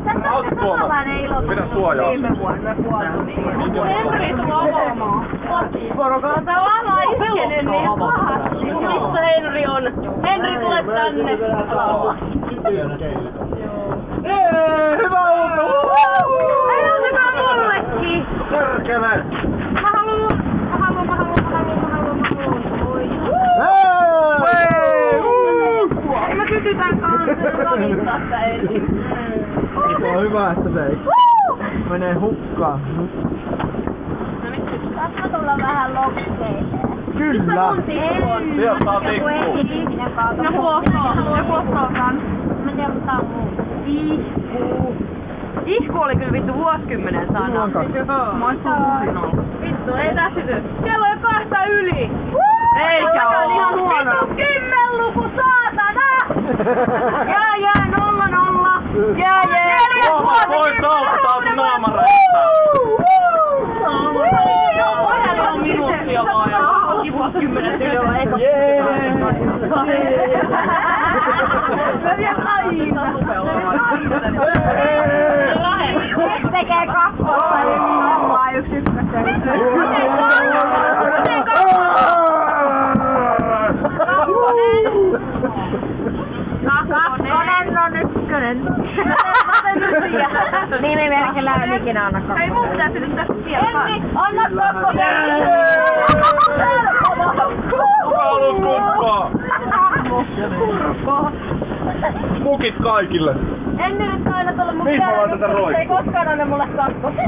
Tässä on samanlainen ilo. Pidä suojaa. Viime vuonna Henri tuli avaamaan. Porokaa tavallaan iskenyt niin pahasti. Missä Henri on? Henri, tule tänne. Hyvä uutta! Hei, otetaan mullekin. Perkele! Mä haluun. Mä kysytään kanssa ravittaa sitä ensin. Se on hyvä, että se ei menee hukkaan. Saatko tulla vähän lokkeeseen? Kyllä! Sieltä saa tikkuun. Ja huohtoo kans. Mä tiedän, mitä on muu. Ihku oli kyllä vittu vuosikymmenen sana. Vittu, ei tässä syty. Siellä on jo 2 yli. Eikä oo. Ihan huono. Vittu 10 luku, saatana! Jää, 0. Jää. Voi saavuttaa naamareista! Ohjelma on minuuttia vaan. Onkin vuosikymmenet yli olla eka. Mä vielä aina. Tekee 2 niin ollaan 1 ykkösen. Kakkonen on ykkönen. Nimimerkillä on ikinä anna kakkonen. Hei, mun pitää sytyttää siellä. Enni, anna kakkonen! Kuka haluu kuppaa? Mukit kaikille. Enni nyt aina tulla mun Mihin mä laitetaan roikkuun? Se ei koskaan anna mulle kakkosta.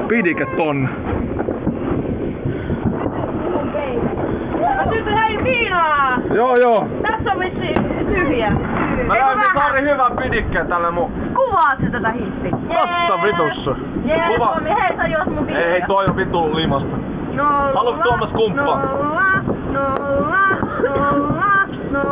Pidikä ton. Mä sytyn hei viinaa! Joo. Tässä on vitsi tyhjä. Mä löysin Sari hyvän pidikkeen tälle mun. Kuvaat sä tätä hitti? Tossa vitussa. Kuva. Hei sä juot mun viinaa. Ei, toi on vitun limasta. Haluatko Tuomas kumppaa? 0,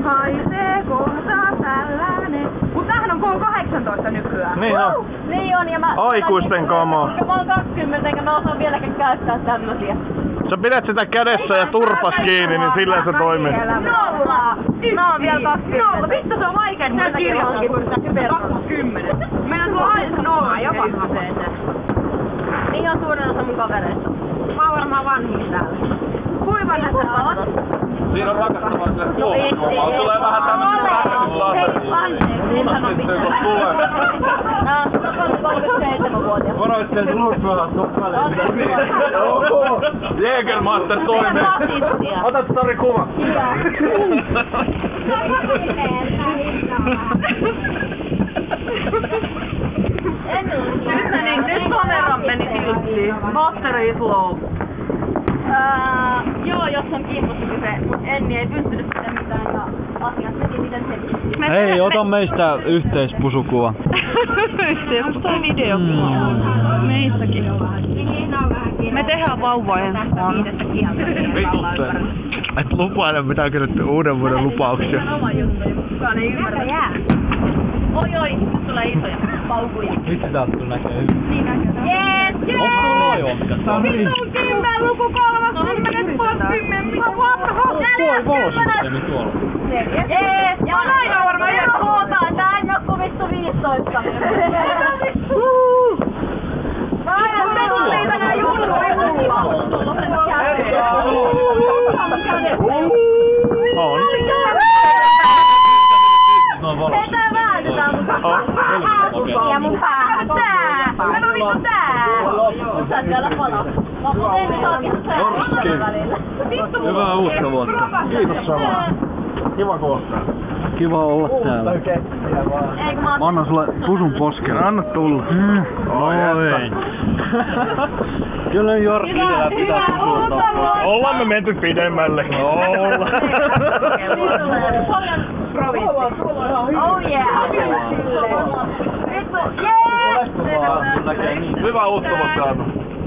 haisee kohta tällainen. Mut tämähän on K18 nykyään. Niin on. Niin on, ja mä... Aikuisten kamaa. Mä oon 20, enkä mä osaan vieläkään käyttää tämmösiä. Sä pidät sitä kädessä ja turpas kiinni, niin silleen se toimii. 0! Mä oon vielä 20. 0, vittu se on vaikea, että mä kirjoitankin sitä kybertaa. 20. Meillä on aina 0 jopa. Niin on suurin osa mun kavereista. Mä oon varmaan vanhin täällä. Kuinka sä oot? Siinä on rakastavaa sille kuohtumaan. Tulee vähän tämmösen rakastuslaseri. Hei, anteeksi, en sano mitään. No, 37-vuotias. Varoitteet luuspöhät nukkaleen. Jägermaster toimii. Otat Sari kuva. Nyt kameran meni tilttiin. Battery is low. Joo, jos on kiinnosta kyse, mut Enni ei pystynyt sitä mitään ja asiat meni miten se. Hei, ota meistä yhteispusukuva. Yhteispusukuva tai videokuva. Meistäkin. Me tehdään vauvojen kanssa. Vitutte. Et lupaile mitään kysytty uuden vuoden lupauksia. Kukaan ei ymmärrä. Oi, nyt tulee isoja paukuja. Vitsi täältä näkee hyvin. Jees! Onko sulla noin ohjata? Vitun 10 luku 30 pois 10. Toi valosysteemi tuolla. Jees! Ja on aina varmaan ihan huotaan. Tää ei oo ku vittu 15. Aina me tultiin tänään julluun. On. Hei, tää väännetään mun päähän. Ja mun päähän. Tää! Mä vittu tää! Sä oot vielä pala. Mä teemme saakin tää välillä. Hyvää uutta vuotta. Kiitos samaa. Kiva kohtaa. Kiva olla täällä. Mä annan sulle pusun poskelle. Anna tulla. Oi. Kyllä Jorki vielä pitää pusulla. Ollaan me menty pidemmälle. Ollaan. Oh yeah! Vittu, jees! Hyvää uutta vuotta.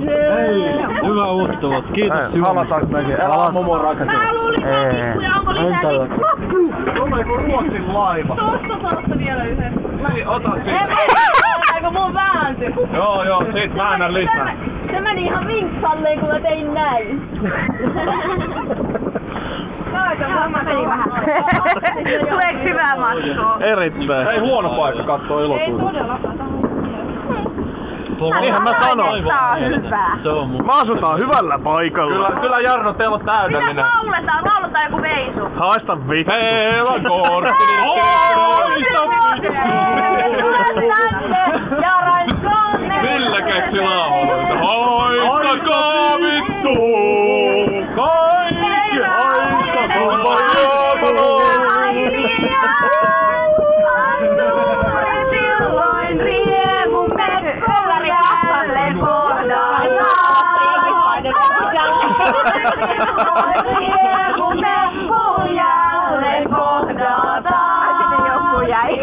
Hei, hyvää uutta vuotta. Kiitos Jumalan. Halataan mekin. Älä mumon rakastus. Mä luulin, että onko lisää Tulee kuin Ruotsin laiva. Tosta vielä yhden. Ota siitä. Eikö mun vääntyi? Joo, sit väännän lisää. Se meni ihan vinksalleen, kun mä tein näin. Tuleeko hyvää matkua? Erittäin. Ei huono paikka kattoo elokuuta. Niinhän mä sanoin. Tää on hyvä. Mä asutaan hyvällä paikalla. Kyllä Jarno, teillä on täydellinen. Mitä lauletaan? Lauletaan joku veisu. Haista vittu. Heillä on kortti. Ja raiskonne. Ville keksi lauluita. Haistakaa vittu! Kaikki haistakaa vittu! Silloin riemumme jälleen kohdataan. Riemumme jälleen kohdataan. Sitten joku jäi.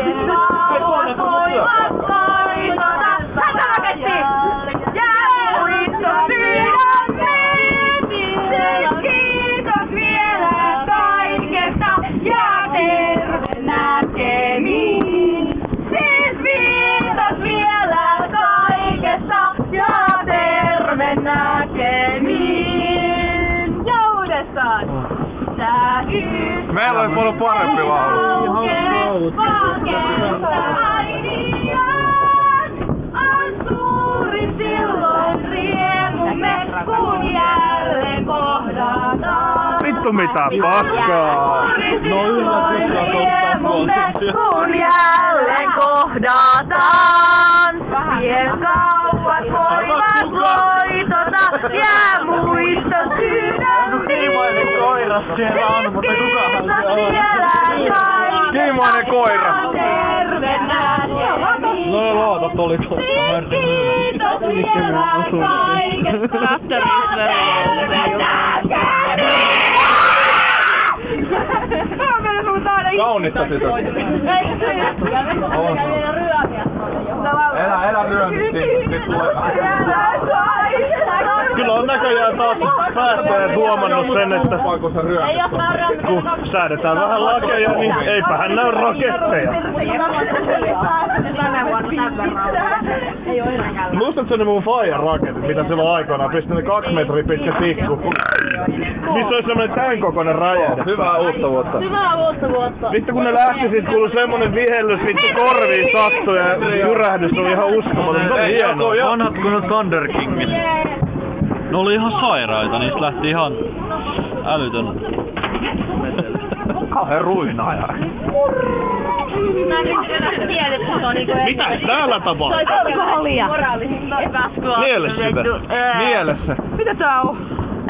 Kiitos vielä kaikesta ja terve näkemiin. Siis kiitos vielä kaikesta ja terve näkemiin. Ja uudestaan. Tää yksi. Meillä on paljon parempi laulu. Silloin riemumme, kun jälleen kohdataan. Vittu mitä paskaa. No Riemumme, kun jälleen kohdataan. Vien kaupat voivat loitota, jää muisto sydämiin. Kiimainen koira siellä on, mutta kukaan Kiimainen koira. Terve näkemiin. No luotat oli tuossa. Kiitos vielä kaikesta. Kaunista sitä. Elä ryömisti. Kyllä on näköjään taas päättäjät huomannut sen, että kun säädetään vähän lakeja, niin eipähän näy raketteja. Muistatko ne mun faijan raketit, mitä silloin aikoinaan pistin ne 2 metriä pitkä tikku? Missä oli semmonen tän kokoinen räjähdä. Hyvää uutta vuotta. Hyvää uutta vuotta. Vittu kun ne lähti, sit kuului semmonen vihellys vittu korviin sattui ja jyrähdys oli ihan uskomaton. Se oli hienoa. Vanhat kun Thunder Kingit. Ne oli ihan sairaita, niistä lähti ihan älytön. Kauhean ruinaaja. Mitä täällä tapahtuu? Alkoholia. Mielessä sitä. Mielessä. Mitä tää on?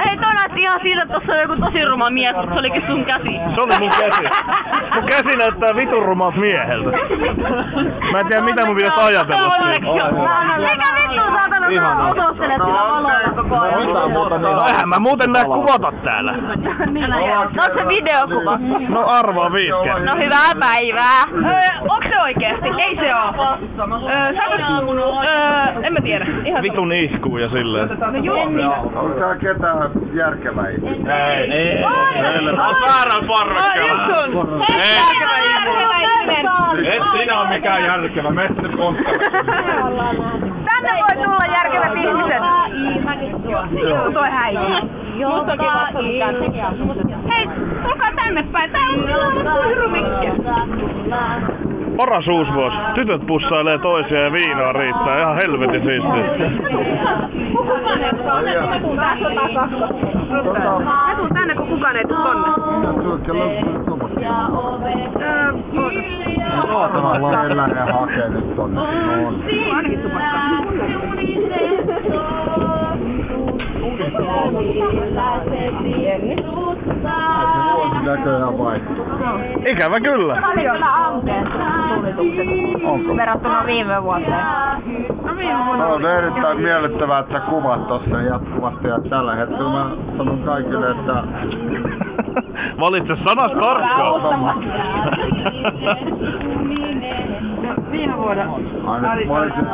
Ei, toi näytti ihan siitä, että tossa on joku tosi ruma mies, mutta se olikin sun käsi. Se oli mun käsi. Mun käsi näyttää vitun rumalta mieheltä. Mä en tiedä mitä mun pitäisi ajatella siitä. Mikä vittu saatana sä osoittelet sillä valoilla koko ajan? Eihän mä muuten näe kuvata täällä. No se videokuva. No arvaa 5 kertaa. No hyvää päivää. Onks se oikeesti? Ei se oo. En mä tiedä. Ihan Vitun ihkuu ja silleen. Onko täällä ketään järkevää ihmistä? Ei. On väärän parvekkeella. Hei, järkevä ihminen. Et sinä on mikään järkevä. Mene sinne konttorille. Tänne voi tulla järkevät ihmiset. Toi häiriö. Hei, tulkaa tänne päin. Täällä on hirvikkiä. Paras uusi vuosi. Tytöt pussailee toisia ja viinaa riittää. Ihan helvetin siistiä. Mä tuun tänne, kun kukaan ei tuu tonne. Vaan eläinen hakee nyt tonne. Ainakin tupakkaa. Näköjään vaihtuu. Ikävä kyllä. Paljon Onko? verrattuna viime vuoteen. On erittäin miellyttävää, että kuvat tossa jatkuvasti ja tällä hetkellä mä sanon kaikille, että Valitse sanas tarkkaan. Viime vuonna. aina valitsit